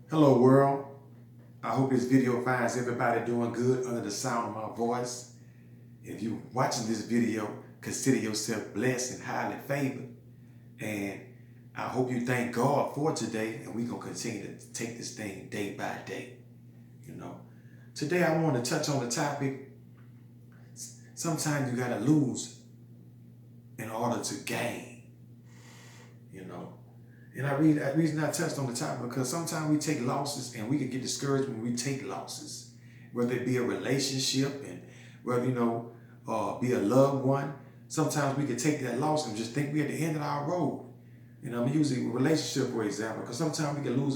Hello world, I hope this video finds everybody doing good under the sound of my voice. If you're watching this video, consider yourself blessed and highly favored. And I hope you thank God for today, and we're going to continue to take this thing day by day. You know, today I want to touch on the topic, sometimes you got to lose in order to gain, you know. And the reason I touched on the topic because sometimes we take losses and we can get discouraged when we take losses, whether it be a relationship and whether, be a loved one. Sometimes we can take that loss and just think we're at the end of our road. I'm using a relationship for example, because sometimes we can lose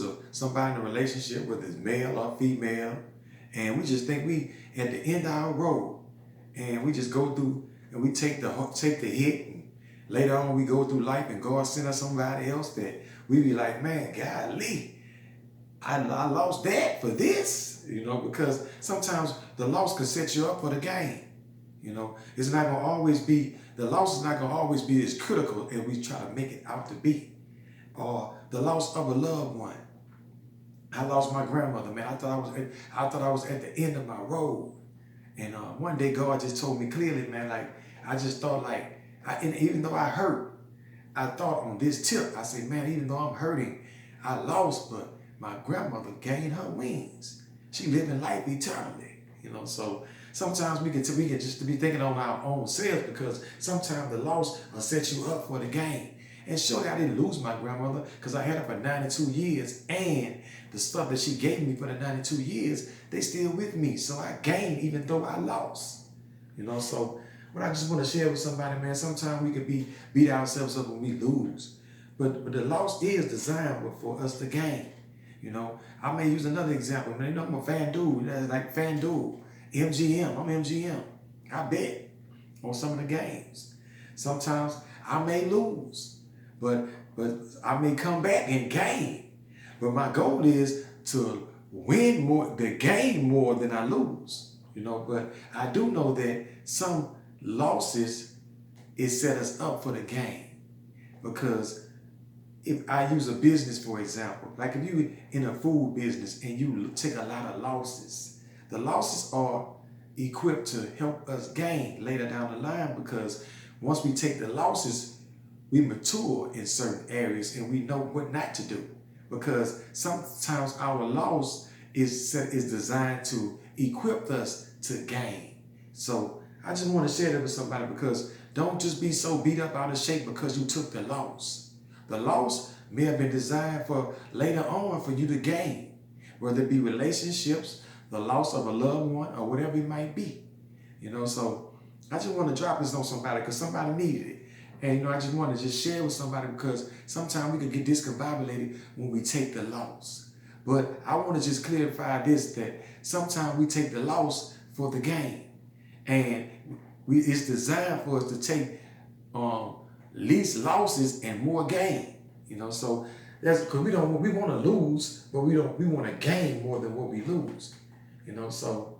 a somebody in a relationship, whether it's male or female, and we just think we at the end of our road, and we just go through and we take the hit. Later on, we go through life and God send us somebody else that we be like, man, golly, I lost that for this, because sometimes the loss can set you up for the gain. It's not going to always be, the loss is not going to always be as critical as we try to make it out to be. Or the loss of a loved one. I lost my grandmother, man. I thought I was at the end of my road. And one day God just told me clearly, man, like, I just thought like, and even though I hurt, I thought on this tip, I said, man, even though I'm hurting, I lost, but my grandmother gained her wings. She living life eternally, so sometimes we can just be thinking on our own selves because sometimes the loss will set you up for the gain. And surely I didn't lose my grandmother because I had her for 92 years and the stuff that she gave me for the 92 years, they still with me. So I gained even though I lost, so what I just want to share with somebody, man, sometimes we could beat ourselves up when we lose. But the loss is designed for us to gain. I may use another example. Man, I'm a FanDuel, like FanDuel, MGM. I'm MGM. I bet on some of the games. Sometimes I may lose, but I may come back and gain. But my goal is to win more, to gain more than I lose. But I do know that some losses, it set us up for the gain. Because if I use a business, for example, like if you in a food business and you take a lot of losses, the losses are equipped to help us gain later down the line because once we take the losses, we mature in certain areas and we know what not to do. Because sometimes our loss is designed to equip us to gain. So I just want to share that with somebody because don't just be so beat up out of shape because you took the loss. The loss may have been designed for later on for you to gain, whether it be relationships, the loss of a loved one, or whatever it might be. So I just want to drop this on somebody because somebody needed it. And I just want to just share with somebody because sometimes we can get discombobulated when we take the loss. But I want to just clarify this, that sometimes we take the loss for the gain. And it's designed for us to take least losses and more gain. So that's because we want to lose, but we want to gain more than what we lose. So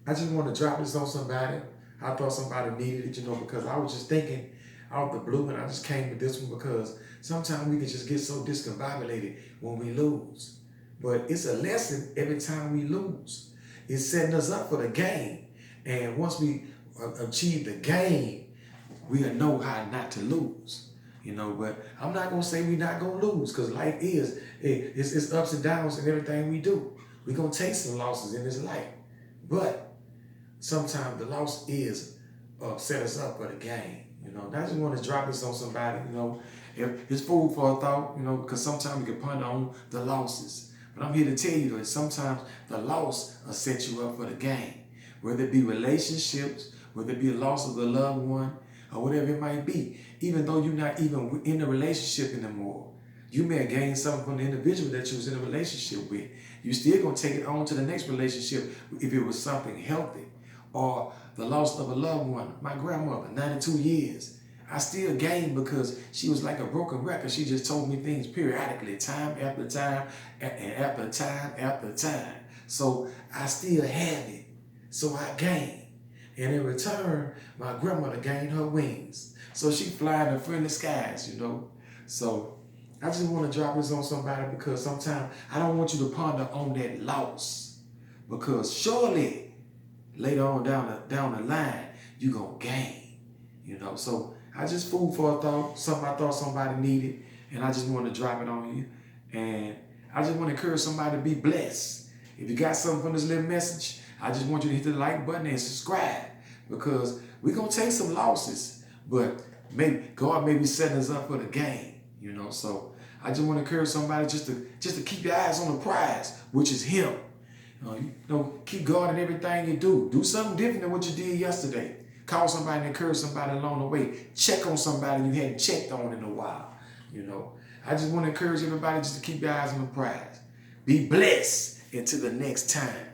I just want to drop this on somebody. I thought somebody needed it, because I was just thinking out the blue and I just came with this one because sometimes we can just get so discombobulated when we lose. But it's a lesson every time we lose. It's setting us up for the gain. And once we achieve the gain, we'll know how not to lose. But I'm not going to say we're not going to lose because life it's ups and downs in everything we do. We're going to take some losses in this life. But sometimes the loss is set us up for the gain. I just want to drop this on somebody, if it's food for a thought, because sometimes we can ponder on the losses. But I'm here to tell you that sometimes the loss will set you up for the gain. Whether it be relationships, whether it be a loss of a loved one, or whatever it might be. Even though you're not even in a relationship anymore, you may have gained something from the individual that you was in a relationship with. You still gonna take it on to the next relationship if it was something healthy. Or the loss of a loved one. My grandmother, 92 years. I still gained because she was like a broken record. She just told me things periodically, time after time, and after time after time. So I still have it. So I gained. And in return, my grandmother gained her wings. So she flying in friendly skies, So I just want to drop this on somebody because sometimes I don't want you to ponder on that loss. Because surely later on down the line, you're going to gain. You know, so I just food for a thought, something I thought somebody needed, and I just want to drop it on you. And I just want to encourage somebody to be blessed. If you got something from this little message, I just want you to hit the like button and subscribe, because we're going to take some losses, but maybe God may be setting us up for the game, you know. So I just want to encourage somebody just to keep your eyes on the prize, which is Him. You know, keep God in everything you do. Do something different than what you did yesterday. Call somebody and encourage somebody along the way. Check on somebody you hadn't checked on in a while. You know, I just want to encourage everybody just to keep your eyes on the prize. Be blessed until the next time.